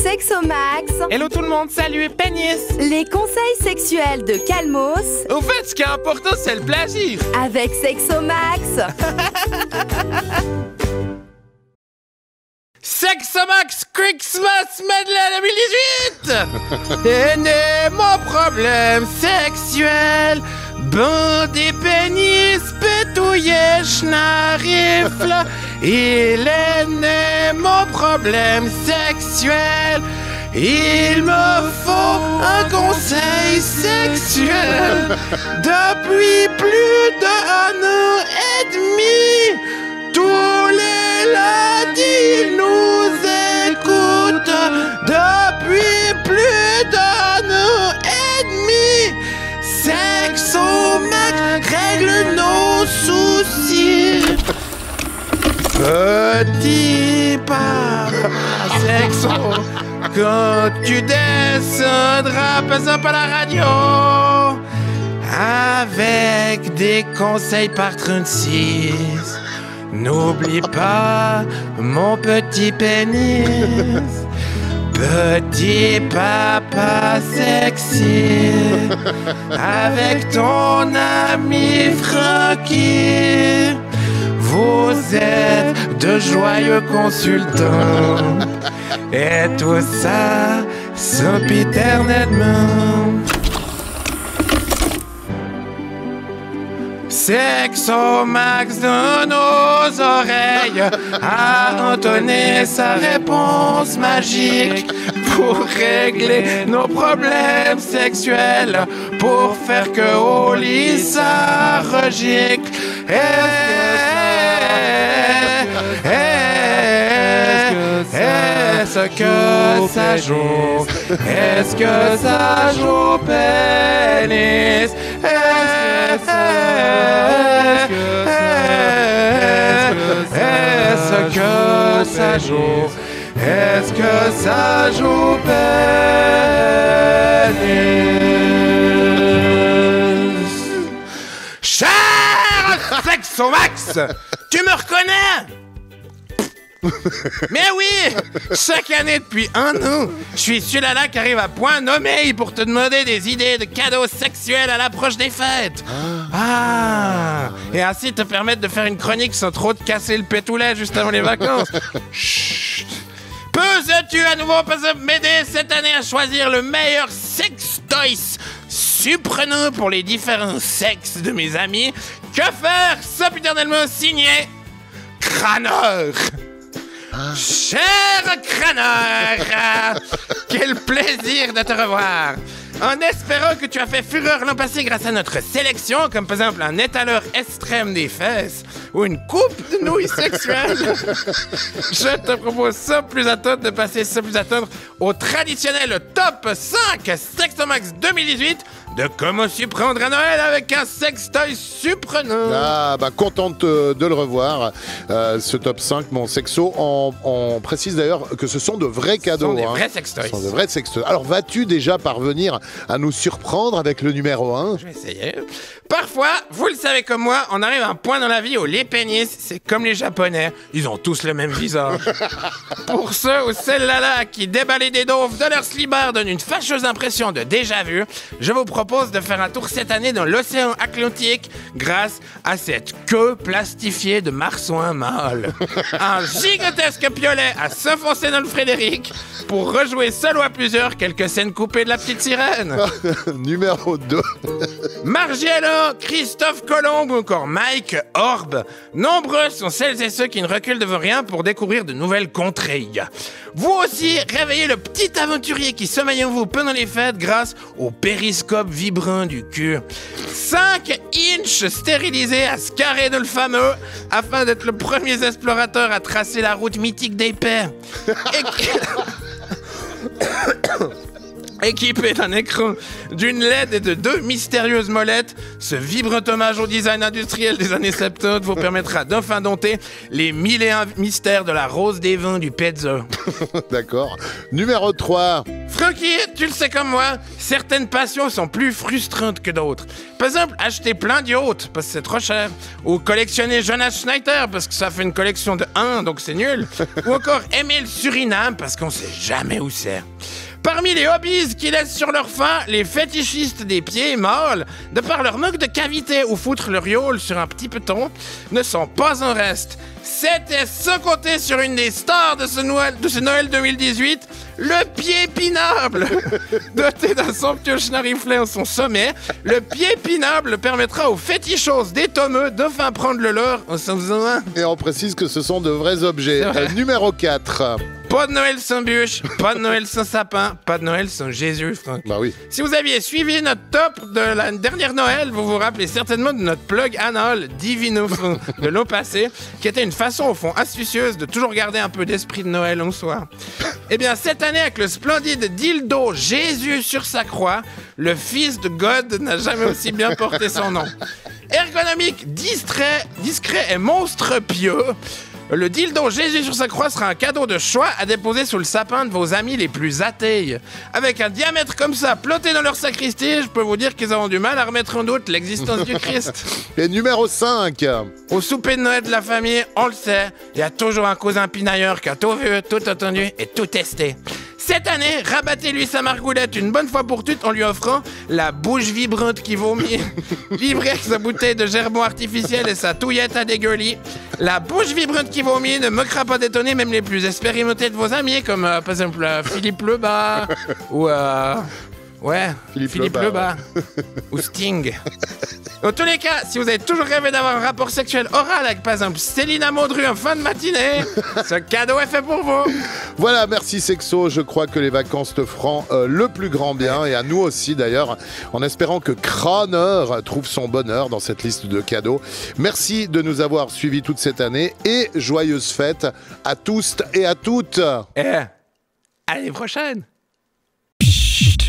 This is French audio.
Sexomax. Hello tout le monde, salut, Pénis. Les conseils sexuels de Calmos. Au fait, ce qui est important, c'est le plaisir. Avec Sexomax. Sexomax Christmas Medley 2018. Et né mon problème sexuel. Bon des pénis pétouillés, schnarifle. Il est né mon problème sexuel. Il me faut un conseil sexuel. Depuis plus d'1 an et demi, tous les lundis il nous écoute. Depuis plus d'1 an et demi, Sexomax règle nos soucis. Petit pas, Sexo, quand tu descendras, passe à la radio, avec des conseils par 36. N'oublie pas mon petit pénis, petit papa sexy, avec ton ami Francky. Vous êtes de joyeux consultants, et tout ça sempiternellement. Sexomax dans nos oreilles a entonné sa réponse magique pour régler nos problèmes sexuels, pour faire que au lit ça regique. Est-ce que ça joue? Est-ce que ça joue pénis? Est-ce que ça joue? Est-ce que ça joue pénis? Cher Sexomax, tu me reconnais? Mais oui! Chaque année depuis 1 an, je suis celui-là qui arrive à point nommé pour te demander des idées de cadeaux sexuels à l'approche des fêtes. Et ainsi te permettre de faire une chronique sans trop te casser le pétoulet juste avant les vacances. Chut! Peux-tu à nouveau m'aider cette année à choisir le meilleur sextoys surprenant pour les différents sexes de mes amis? Que faire? Sempiternellement signé Crâneur. Cher Crâneur, quel plaisir de te revoir. En espérant que tu as fait fureur l'an passé grâce à notre sélection, comme par exemple un étaleur extrême des fesses ou une coupe de nouilles sexuelles, je te propose sans plus attendre de passer sans plus attendre au traditionnel top 5 Sexomax 2018 de comment s'y prendre à Noël avec un sextoy surprenant. Ah, bah contente de le revoir, ce top 5, mon sexo. On précise d'ailleurs que ce sont de vrais cadeaux. Ce sont des vrais sextoys. Ce sont de vrais sextoys. Alors, vas-tu déjà parvenir à nous surprendre avec le numéro 1? Je vais essayer. Parfois, vous le savez comme moi, on arrive à un point dans la vie où les pénis, c'est comme les Japonais, ils ont tous le même visage. Pour ceux ou celles-là qui déballer des dauves de leur slibard donnent une fâcheuse impression de déjà-vu, je vous propose de faire un tour cette année dans l'océan Atlantique grâce à cette queue plastifiée de marsouin mâle. Un gigantesque piolet à s'enfoncer dans le Frédéric pour rejouer seul ou à plusieurs quelques scènes coupées de la petite sirène. Numéro 2. Margiela, Christophe Colomb ou encore Mike Orb. Nombreux sont celles et ceux qui ne reculent devant rien pour découvrir de nouvelles contrées. Vous aussi, réveillez le petit aventurier qui sommeille en vous pendant les fêtes grâce au périscope vibrant du cul. 5 inches stérilisés à se carrer de le fameux afin d'être le premier explorateur à tracer la route mythique des paix. Équipé d'un écran, d'une LED et de 2 mystérieuses molettes, ce vibrant hommage au design industriel des années 70 vous permettra d'enfin dompter les 1001 mystères de la rose des vins du Pezzo. D'accord. Numéro 3. Francky, tu le sais comme moi, certaines passions sont plus frustrantes que d'autres. Par exemple, acheter plein de yachts, parce que c'est trop cher. Ou collectionner Jonas Schneider, parce que ça fait une collection de 1, donc c'est nul. Ou encore aimer le Suriname, parce qu'on sait jamais où c'est. Parmi les hobbies qui laissent sur leur faim, les fétichistes des pieds mâles, de par leur manque de cavité ou foutre leur yole sur un petit peton, ne sont pas en reste. C'était sans compter sur une des stars de ce Noël 2018, le pied pinable. Doté d'un somptueux schnariflet à son sommet, le pied pinable permettra aux fétichos des tomeux d'enfin prendre le leur en s'en faisant un. Et on précise que ce sont de vrais objets. Numéro 4. Pas de Noël sans bûche, pas de Noël sans sapin, pas de Noël sans Jésus, Franck. Bah oui. Si vous aviez suivi notre top de la dernière Noël, vous vous rappelez certainement de notre plug anal Divino de l'an passé, qui était une façon au fond astucieuse de toujours garder un peu d'esprit de Noël en soi. Eh bien, cette année, avec le splendide dildo Jésus sur sa croix, le fils de God n'a jamais aussi bien porté son nom. Ergonomique, discret et monstre pieux, le dildo Jésus sur sa croix sera un cadeau de choix à déposer sous le sapin de vos amis les plus athées. Avec un diamètre comme ça, planté dans leur sacristie, je peux vous dire qu'ils auront du mal à remettre en doute l'existence du Christ. Et numéro 5. Au souper de Noël de la famille, on le sait, il y a toujours un cousin pinailleur qui a tout vu, tout entendu et tout testé. Cette année, rabattez-lui sa margoulette une bonne fois pour toutes en lui offrant la bouche vibrante qui vomit, livrée avec sa bouteille de gerbon artificiel et sa touillette à dégueulis. La bouche vibrante qui vomit ne manquera pas d'étonner même les plus expérimentés de vos amis, comme par exemple Philippe Lebas ou Philippe Lebas ou Sting. Dans tous les cas, si vous avez toujours rêvé d'avoir un rapport sexuel oral avec par exemple Célina Maudru en fin de matinée, ce cadeau est fait pour vous. Voilà, merci Sexo. Je crois que les vacances te feront le plus grand bien, et à nous aussi d'ailleurs, en espérant que Croner trouve son bonheur dans cette liste de cadeaux. Merci de nous avoir suivis toute cette année et joyeuses fêtes à tous et à toutes. À l'année prochaine. Chut.